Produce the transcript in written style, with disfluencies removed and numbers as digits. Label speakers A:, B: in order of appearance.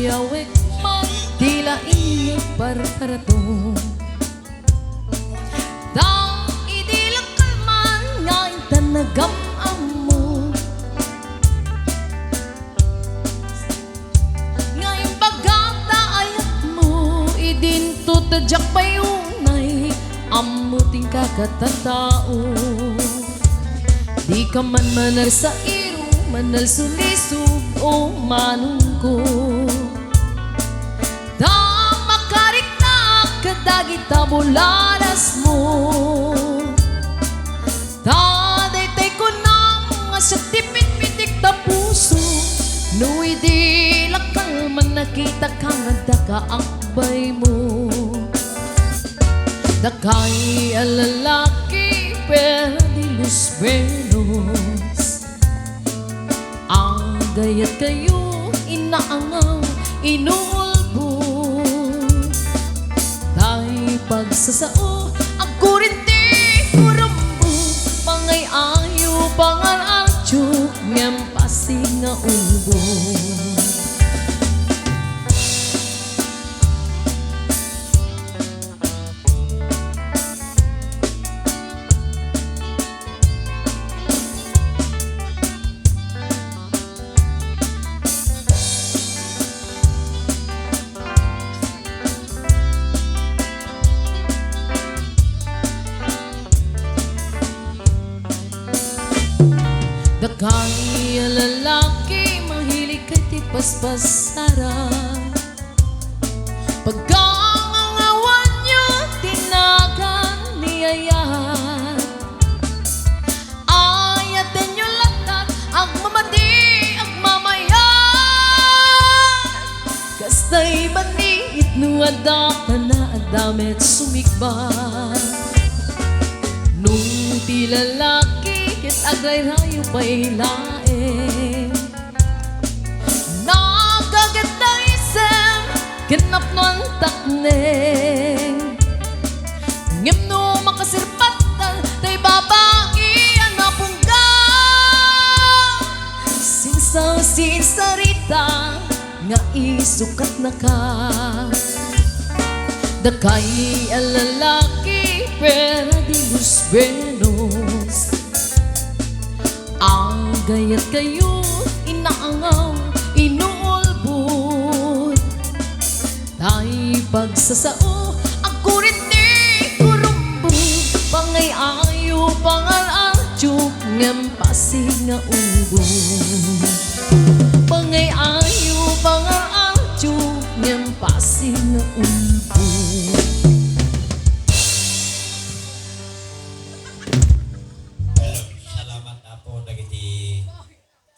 A: yawik man tila inyo parparatong dang idilang kalman ngayon tanagam amo ngayon bagata ayat mo idinto tadyak payunay amuting kakatao di ka man manal sa iro manal sulisog o manungko da makarik na kadagit tabulalas mo da daytay ko nang sa tipit-pitik ta puso no idi lakal man nakita kang daka akbay mo dakay alalaki pero di los buenos ang gayat kayo inaangaw inuulbo tayo pagsasao ang kurinti kurambo pangay ayo pangal alchuk ngem pasing nga ulbo dakay lalaki mahilig kay tipaspasara pagkangangawan nyo tinagan niyayat ayaten nyo lakat agmamadi agmamayan kastay banit nuadapa na adamet sumikbat nung tilalaki kit agay rayo pa'y laeng nagagat na isem ganap no ang takneng ngem no makasirpatan tay babae anapungga sinsaw sinsarita nga isukat na ka dakay alalaki pero di los buenos ang gayat kayo inaangaw inuulbot tayo pagsasao ang kurinti kurumbo pangay ayo pangal alchuk ngem pasing nga ulbo pangay ayo pangal alchuk ngem pasing nga ulbo